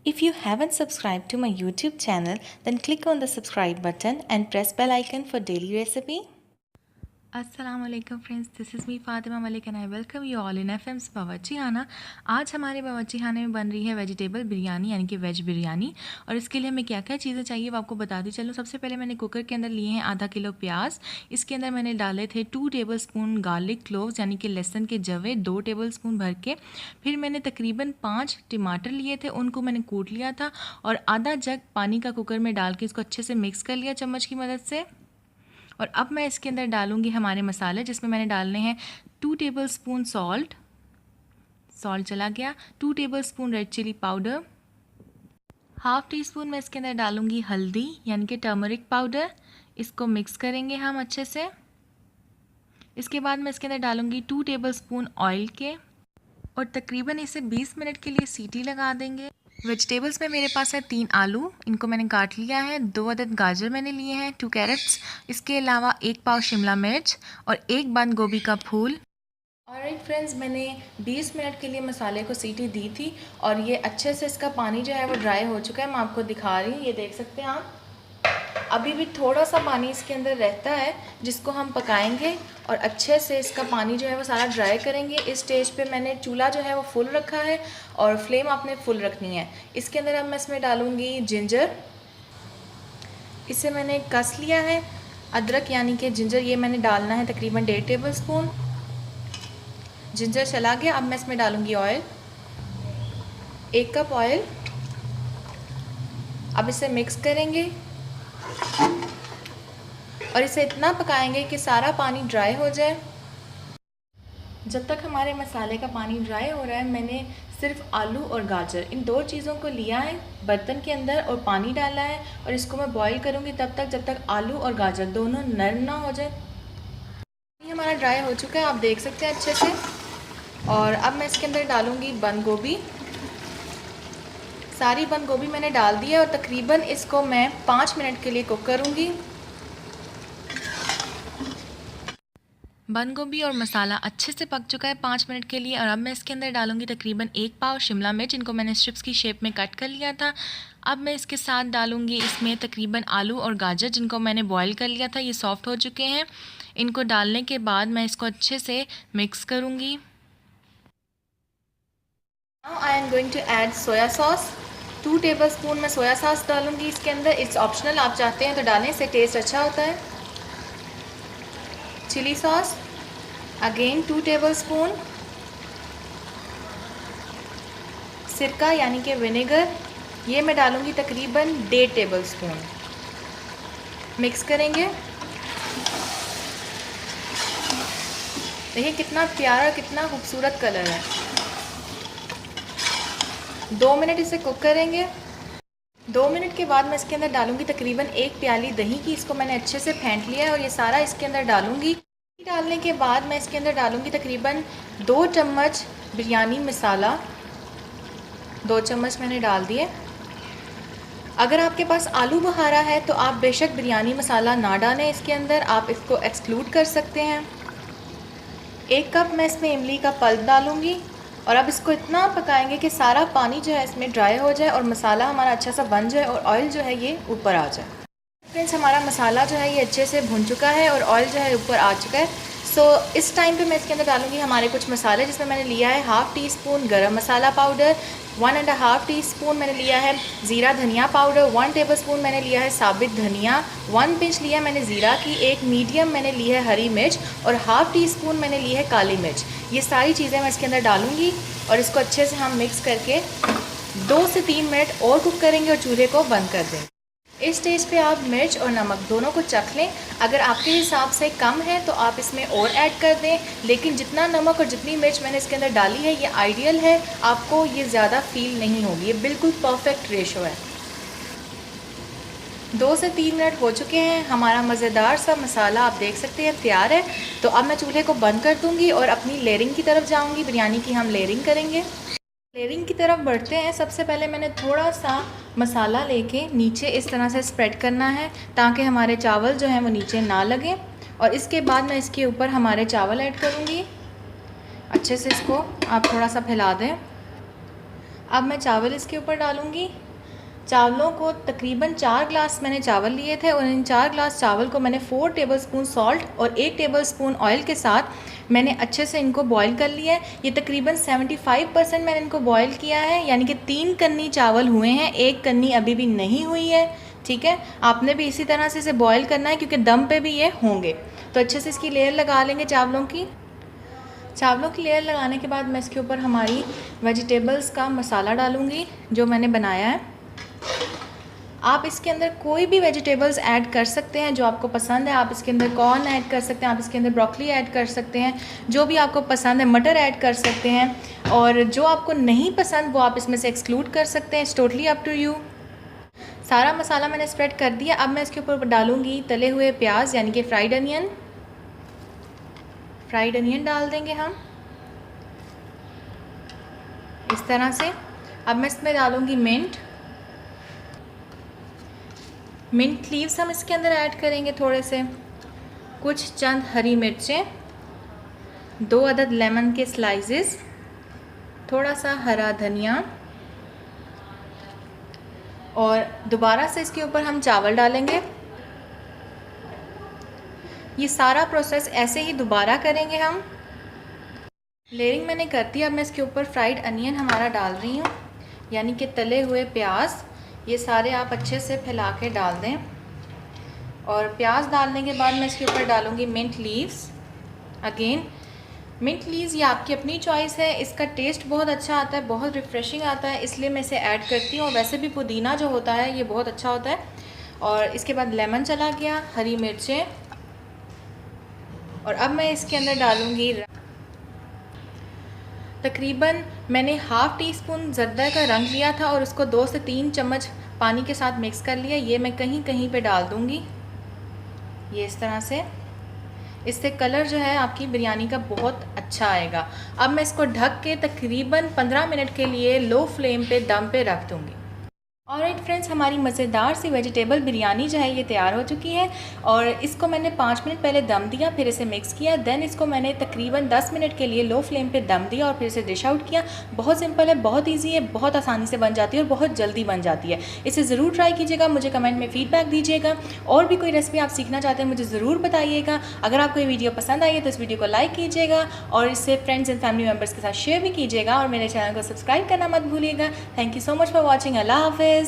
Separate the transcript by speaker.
Speaker 1: If you haven't subscribed to my YouTube channel, then click on the subscribe button and press bell icon for daily recipe.
Speaker 2: अस्सलाम वालेकुम friends, this is me Fatima Malik and I welcome you all in FM's Bawarchi Khana. आज हमारे बावर्ची खाने में बन रही है वेजिटेबल बिरयानी यानी कि वेज बिरयानी। और इसके लिए हमें क्या क्या चीज़ें चाहिए वो आपको बताती चलूँ। सबसे पहले मैंने कुकर के अंदर लिए हैं आधा किलो प्याज। इसके अंदर मैंने डाले थे 2 टेबलस्पून गार्लिक क्लोव्स यानी कि लहसुन के जवे 2 टेबलस्पून भर के। फिर मैंने तकरीबन 5 टमाटर लिए थे, उनको मैंने कूट लिया था और आधा जग पानी का कुकर में डाल के इसको अच्छे से मिक्स कर लिया चम्मच की मदद से। और अब मैं इसके अंदर डालूंगी हमारे मसाले, जिसमें मैंने डालने हैं 2 टेबलस्पून सॉल्ट चला गया, 2 tablespoon red chili powder, half teaspoon मैं इसके अंदर डालूंगी हल्दी यानी कि टर्मरिक पाउडर। इसको मिक्स करेंगे हम अच्छे से। इसके बाद मैं इसके अंदर डालूंगी 2 टेबलस्पून ऑयल के और तकरीबन इसे 20 मिनट के लिए सीटी लगा देंगे। वेजिटेबल्स में मेरे पास है 3 आलू, इनको मैंने काट लिया है। 2 अदद गाजर मैंने लिए हैं, 2 कैरेट्स। इसके अलावा 1 पाव शिमला मिर्च और 1 बंद गोभी का फूल। ऑलराइट फ्रेंड्स, मैंने 20 मिनट के लिए मसाले को सीटी दी थी और ये अच्छे से इसका पानी जो है वो ड्राई हो चुका है। मैं आपको दिखा रही हूँ, ये देख सकते हैं आप। अभी भी थोड़ा सा पानी इसके अंदर रहता है जिसको हम पकाएंगे और अच्छे से इसका पानी जो है वो सारा ड्राई करेंगे। इस स्टेज पे मैंने चूल्हा जो है वो फुल रखा है और फ्लेम आपने फुल रखनी है। इसके अंदर अब मैं इसमें डालूँगी जिंजर, इसे मैंने कस लिया है। अदरक यानी कि जिंजर, ये मैंने डालना है तकरीबन 1.5 टेबलस्पून। जिंजर चला गया। अब मैं इसमें डालूँगी ऑयल, 1 कप ऑयल। अब इसे मिक्स करेंगे और इसे इतना पकाएंगे कि सारा पानी ड्राई हो जाए। जब तक हमारे मसाले का पानी ड्राई हो रहा है, मैंने सिर्फ आलू और गाजर इन 2 चीज़ों को लिया है बर्तन के अंदर और पानी डाला है और इसको मैं बॉईल करूँगी तब तक जब तक आलू और गाजर दोनों नरम ना हो जाए। पानी हमारा ड्राई हो चुका है, आप देख सकते हैं अच्छे से। और अब मैं इसके अंदर डालूँगी बंद गोभी। सारी बंद गोभी मैंने डाल दी है और तकरीबन इसको मैं 5 मिनट के लिए कुक करूँगी। बंद गोभी और मसाला अच्छे से पक चुका है 5 मिनट के लिए। और अब मैं इसके अंदर डालूंगी तकरीबन 1 पाव शिमला मिर्च, इनको मैंने स्ट्रिप्स की शेप में कट कर लिया था। अब मैं इसके साथ डालूंगी इसमें तकरीबन आलू और गाजर, जिनको मैंने बॉईल कर लिया था, ये सॉफ्ट हो चुके हैं। इनको डालने के बाद मैं इसको अच्छे से मिक्स करूँगी। Now I am going to add soya sauce. 2 tablespoon मैं सोया सॉस डालूँगी इसके अंदर। इट्स ऑप्शनल, आप चाहते हैं तो डालें, इससे टेस्ट अच्छा होता है। Chili sauce again 2 tablespoon. सिरका यानी कि विनेगर, ये मैं डालूँगी तकरीबन 1.5 टेबलस्पून। मिक्स करेंगे। देखिए कितना प्यारा, कितना खूबसूरत कलर है। 2 मिनट इसे कुक करेंगे। 2 मिनट के बाद मैं इसके अंदर डालूँगी तकरीबन 1 प्याली दही की। इसको मैंने अच्छे से फेंट लिया है और ये सारा इसके अंदर डालूँगी। डालने के बाद मैं इसके अंदर डालूँगी तकरीबन 2 चम्मच बिरयानी मसाला। 2 चम्मच मैंने डाल दिए। अगर आपके पास आलू बुखारा है तो आप बेशक बिरयानी मसाला ना डालें इसके अंदर, आप इसको एक्सक्लूड कर सकते हैं। 1 कप मैं इसमें इमली का पल्प डालूँगी और अब इसको इतना पकाएंगे कि सारा पानी जो है इसमें ड्राई हो जाए और मसाला हमारा अच्छा सा बन जाए और ऑयल जो है ये ऊपर आ जाए। फ्रेंड्स, हमारा मसाला जो है ये अच्छे से भुन चुका है और ऑयल जो है ऊपर आ चुका है। सो इस टाइम पे मैं इसके अंदर डालूँगी हमारे कुछ मसाले, जिसमें मैंने लिया है हाफ़ टी स्पून गरम मसाला पाउडर, 1.5 टीस्पून मैंने लिया है ज़ीरा धनिया पाउडर, 1 टेबलस्पून मैंने लिया है साबित धनिया, 1 पिंच लिया मैंने ज़ीरा की, 1 मीडियम मैंने ली है हरी मिर्च और हाफ़ टी स्पून मैंने ली है काली मिर्च। ये सारी चीज़ें मैं इसके अंदर डालूँगी और इसको अच्छे से हम मिक्स करके 2 से 3 मिनट और कुक करेंगे और चूल्हे को बंद कर देंगे। इस स्टेज पे आप मिर्च और नमक दोनों को चख लें। अगर आपके हिसाब से कम है तो आप इसमें और ऐड कर दें, लेकिन जितना नमक और जितनी मिर्च मैंने इसके अंदर डाली है ये आइडियल है, आपको ये ज़्यादा फील नहीं होगी, ये बिल्कुल परफेक्ट रेशो है। 2 से 3 मिनट हो चुके हैं, हमारा मज़ेदार सा मसाला आप देख सकते हैं तैयार है। तो अब मैं चूल्हे को बंद कर दूँगी और अपनी लेयरिंग की तरफ जाऊँगी। बिरयानी की हम लेयरिंग करेंगे। लेयरिंग की तरफ बढ़ते हैं। सबसे पहले मैंने थोड़ा सा मसाला लेके नीचे इस तरह से स्प्रेड करना है ताकि हमारे चावल जो हैं वो नीचे ना लगें। और इसके बाद मैं इसके ऊपर हमारे चावल ऐड करूँगी। अच्छे से इसको आप थोड़ा सा फैला दें।
Speaker 1: अब मैं चावल इसके ऊपर डालूँगी। चावलों को तकरीबन 4 ग्लास मैंने चावल लिए थे और इन 4 ग्लास चावल को मैंने 4 टेबलस्पून सॉल्ट और 1 टेबलस्पून ऑयल के साथ मैंने अच्छे से इनको बॉईल कर लिया है। ये तकरीबन 75% मैंने इनको बॉईल किया है, यानी कि 3 कन्नी चावल हुए हैं, 1 कन्नी अभी भी नहीं हुई है। ठीक है, आपने भी इसी तरह से इसे बॉईल करना है क्योंकि दम पे भी ये होंगे। तो अच्छे से इसकी लेयर लगा लेंगे चावलों की। चावलों की लेयर लगाने के बाद मैं इसके ऊपर हमारी वेजिटेबल्स का मसाला डालूँगी जो मैंने बनाया है। आप इसके अंदर कोई भी वेजिटेबल्स ऐड कर सकते हैं जो आपको पसंद है। आप इसके अंदर कॉर्न ऐड कर सकते हैं, आप इसके अंदर ब्रोकली ऐड कर सकते हैं, जो भी आपको पसंद है। मटर ऐड कर सकते हैं और जो आपको नहीं पसंद वो आप इसमें से एक्सक्लूड कर सकते हैं। It's totally up to you. सारा मसाला मैंने स्प्रेड कर दिया। अब मैं इसके ऊपर डालूँगी तले हुए प्याज यानी कि फ्राइड अनियन। फ्राइड अनियन डाल देंगे हम इस तरह से। अब मैं इसमें डालूँगी मिंट लीव्स हम इसके अंदर ऐड करेंगे थोड़े से, कुछ चंद हरी मिर्चें, 2 अदद लेमन के स्लाइसेस, थोड़ा सा हरा धनिया और दोबारा से इसके ऊपर हम चावल डालेंगे। ये सारा प्रोसेस ऐसे ही दोबारा करेंगे हम। लेयरिंग मैंने कर दी। अब मैं इसके ऊपर फ्राइड अनियन हमारा डाल रही हूँ, यानी कि तले हुए प्याज। ये सारे आप अच्छे से फैला के डाल दें और प्याज डालने के बाद मैं इसके ऊपर डालूँगी mint leaves. Again mint leaves ये आपकी अपनी चॉइस है, इसका टेस्ट बहुत अच्छा आता है, बहुत रिफ़्रेशिंग आता है, इसलिए मैं इसे ऐड करती हूँ। और वैसे भी पुदीना जो होता है ये बहुत अच्छा होता है। और इसके बाद लेमन चला गया, हरी मिर्चें, और अब मैं इसके अंदर डालूँगी तकरीबन मैंने ½ टीस्पून ज़रदा का रंग लिया था और उसको 2 से 3 चम्मच पानी के साथ मिक्स कर लिया। ये मैं कहीं कहीं पे डाल दूँगी, ये इस तरह से। इससे कलर जो है आपकी बिरयानी का बहुत अच्छा आएगा। अब मैं इसको ढक के तकरीबन 15 मिनट के लिए लो फ्लेम पे दम पे रख दूँगी। ऑलराइट फ्रेंड्स, हमारी मज़ेदार सी वेजिटेबल बिरयानी जो है ये तैयार हो चुकी है। और इसको मैंने 5 मिनट पहले दम दिया, फिर इसे मिक्स किया, देन इसको मैंने तकरीबन 10 मिनट के लिए लो फ्लेम पे दम दिया और फिर इसे डिश आउट किया। बहुत सिंपल है, बहुत इजी है, बहुत आसानी से बन जाती है और बहुत जल्दी बन जाती है। इसे ज़रूर ट्राई कीजिएगा, मुझे कमेंट में फ़ीडबैक दीजिएगा। और भी कोई रेसिपी आप सीखना चाहते हैं मुझे ज़रूर बताइएगा। अगर आपको ये वीडियो पसंद आई है तो इस वीडियो को लाइक कीजिएगा और इससे फ्रेंड्स एंड फैमिली मेम्बर्स के साथ शेयर भी कीजिएगा और मेरे चैनल को सब्सक्राइब करना मत भूलिएगा। Thank you so much for watching. अल्लाह हाफिज़।